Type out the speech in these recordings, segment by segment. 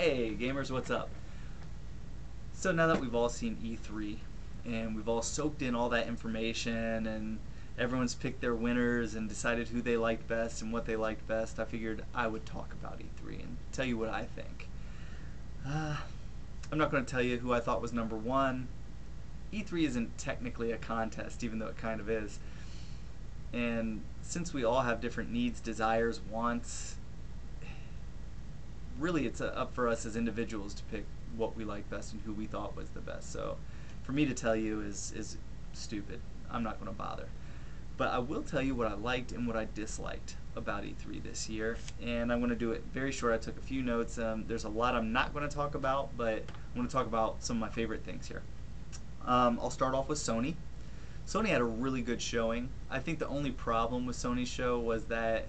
Hey gamers, what's up? So now that we've all seen E3 and we've all soaked in all that information and everyone's picked their winners and decided who they liked best and what they liked best, I figured I would talk about E3 and tell you what I think. Uh, I'm not going to tell you who I thought was number one. E3 isn't technically a contest, even though it kind of is. And since we all have different needs, desires, wants, really it's up for us as individuals to pick what we like best and who we thought was the best. So for me to tell you is stupid. I'm not going to bother. But I will tell you what I liked and what I disliked about E3 this year, and I'm going to do it very short. I took a few notes. There's a lot I'm not going to talk about, but I'm going to talk about some of my favorite things here. I'll start off with Sony. Sony had a really good showing. I think the only problem with Sony's show was that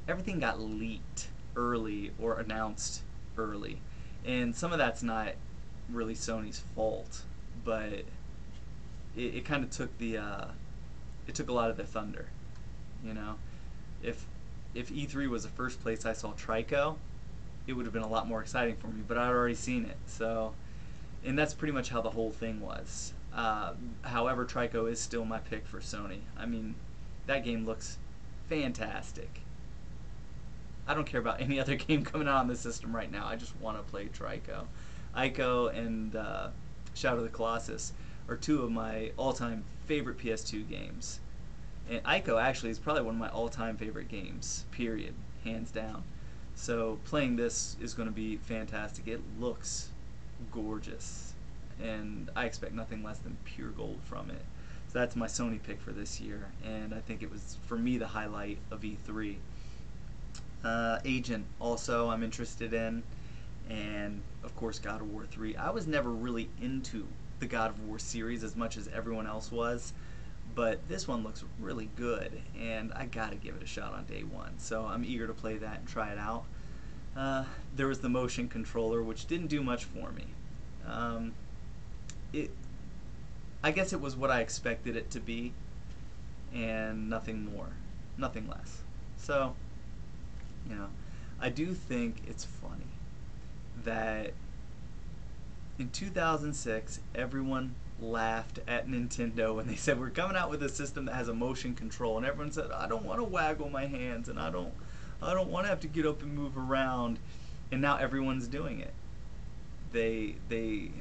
everything got leaked early or announced early. And some of that's not really Sony's fault, but it kind of took it took a lot of the thunder. You know, if E3 was the first place I saw Trico, it would have been a lot more exciting for me. But I'd already seen it, so and that's pretty much how the whole thing was. However, Trico is still my pick for Sony. I mean, that game looks fantastic. I don't care about any other game coming out on the system right now. I just want to play Trico. Ico and Shadow of the Colossus are two of my all-time favorite PS2 games. And Ico actually is probably one of my all-time favorite games, period, hands down. So playing this is going to be fantastic. It looks gorgeous, and I expect nothing less than pure gold from it. So that's my Sony pick for this year, and I think it was, for me, the highlight of E3. Agent also I'm interested in, and of course God of War 3. I was never really into the God of War series as much as everyone else was, but this one looks really good, and I gotta give it a shot on day one. So I'm eager to play that and try it out. There was the motion controller, which didn't do much for me. It, I guess it was what I expected it to be, and nothing more, nothing less. So, you know, I do think it's funny that in 2006 everyone laughed at Nintendo when they said we're coming out with a system that has a motion control, and everyone said I don't want to waggle my hands and I don't want to have to get up and move around, and now everyone's doing it. They they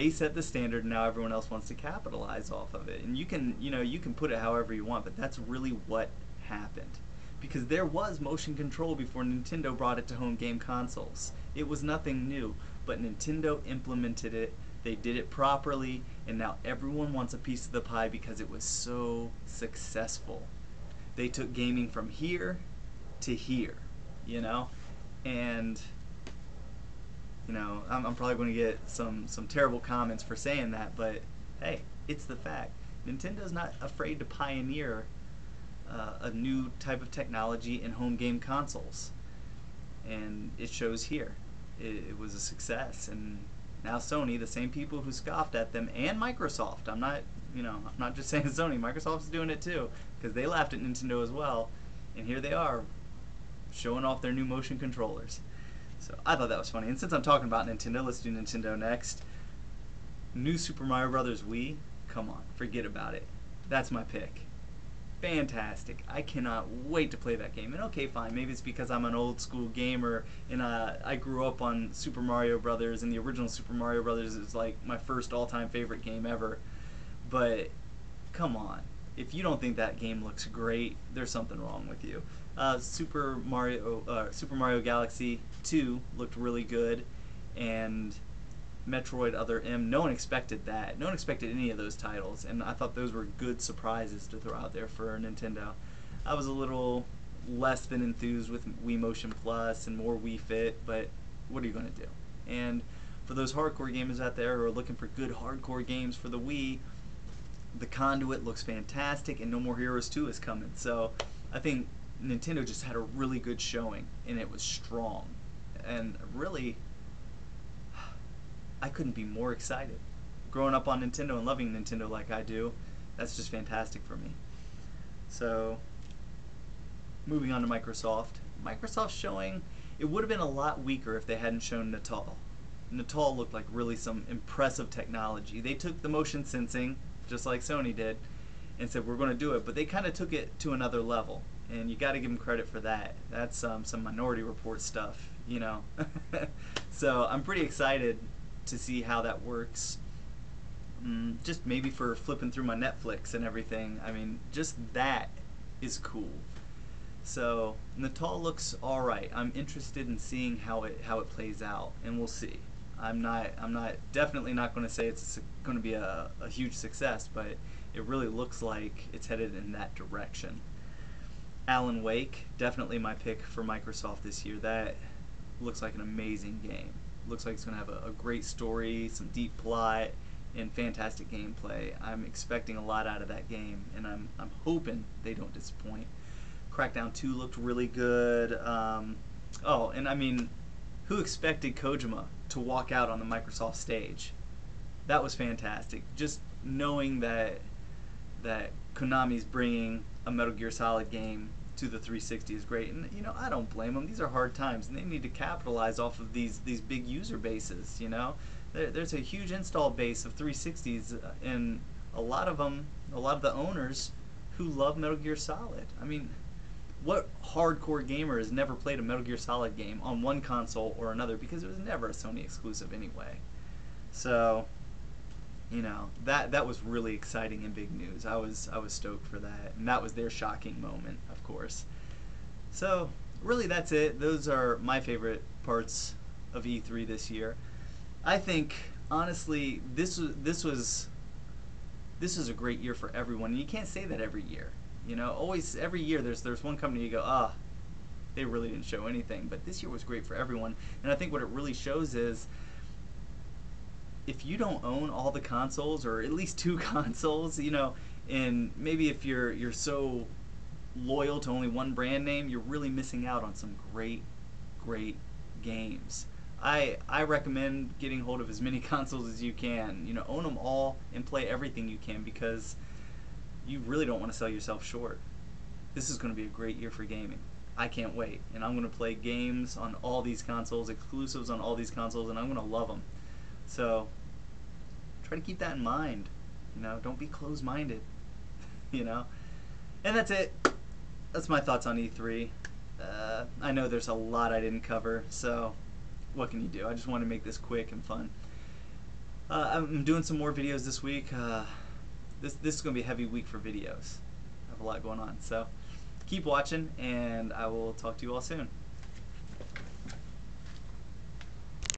set the standard, and now everyone else wants to capitalize off of it. And you can put it however you want, but that's really what happened. Because there was motion control before Nintendo brought it to home game consoles. It was nothing new, but Nintendo implemented it, they did it properly, and now everyone wants a piece of the pie because it was so successful. They took gaming from here to here, you know? And I'm probably going to get some terrible comments for saying that, but hey, it's the fact. Nintendo's not afraid to pioneer a new type of technology in home game consoles, and it shows here. It was a success, and now Sony, the same people who scoffed at them, and Microsoft. I'm not just saying Sony. Microsoft's doing it too, because they laughed at Nintendo as well, and here they are, showing off their new motion controllers. So I thought that was funny. And since I'm talking about Nintendo, let's do Nintendo next. New Super Mario Bros. Wii, come on, forget about it. That's my pick. Fantastic. I cannot wait to play that game. And okay, fine, maybe it's because I'm an old school gamer and I grew up on Super Mario Brothers, and the original Super Mario Brothers is like my first all-time favorite game ever. But come on, if you don't think that game looks great, there's something wrong with you. Super Mario Galaxy 2 looked really good, and Metroid Other M, no one expected that. No one expected any of those titles, and I thought those were good surprises to throw out there for Nintendo. I was a little less than enthused with Wii Motion Plus and more Wii Fit, but what are you going to do? And for those hardcore gamers out there who are looking for good hardcore games for the Wii, the Conduit looks fantastic, and No More Heroes 2 is coming. So I think Nintendo just had a really good showing, and it was strong. And really, I couldn't be more excited. Growing up on Nintendo and loving Nintendo like I do, that's just fantastic for me. So, moving on to Microsoft. Microsoft's showing, It would have been a lot weaker if they hadn't shown Natal. Natal looked like really some impressive technology. They took the motion sensing, just like Sony did, and said we're going to do it, but they kind of took it to another level, and you got to give them credit for that. That's some Minority Report stuff, you know. So I'm pretty excited to see how that works. Just maybe for flipping through my Netflix and everything. I mean, just that is cool. So Natal looks all right. I'm interested in seeing how it plays out, and we'll see. I'm not definitely not going to say it's going to be a huge success, but it really looks like it's headed in that direction. Alan Wake, definitely my pick for Microsoft this year. That looks like an amazing game. Looks like it's going to have a great story, some deep plot, and fantastic gameplay. I'm expecting a lot out of that game, and I'm hoping they don't disappoint. Crackdown 2 looked really good. Oh, and I mean, who expected Kojima to walk out on the Microsoft stage? That was fantastic. Just knowing that Konami's bringing a Metal Gear Solid game to the 360 is great, and you know, I don't blame them. These are hard times, and they need to capitalize off of these big user bases. You know, there's a huge install base of 360s, and a lot of the owners who love Metal Gear Solid. I mean, what hardcore gamer has never played a Metal Gear Solid game on one console or another, because it was never a Sony exclusive anyway. So, you know, that was really exciting and big news. I was stoked for that, and that was their shocking moment, of course. So really, that's it. Those are my favorite parts of E3 this year. I think honestly, this was a great year for everyone. And you can't say that every year. You know, always every year there's one company you go, they really didn't show anything. But this year was great for everyone, and I think what it really shows is, if you don't own all the consoles, or at least two consoles, you know, and maybe if you're so loyal to only one brand name, you're really missing out on some great games. I recommend getting hold of as many consoles as you can. You know, own them all and play everything you can, because you really don't want to sell yourself short. This is going to be a great year for gaming. I can't wait, and I'm going to play games on all these consoles, exclusives on all these consoles, and I'm going to love them. So try to keep that in mind. You know, don't be closed-minded. You know, and that's it. That's my thoughts on E3. I know there's a lot I didn't cover, so what can you do? I just want to make this quick and fun. I'm doing some more videos this week. This is going to be a heavy week for videos. I have a lot going on, so keep watching, and I will talk to you all soon.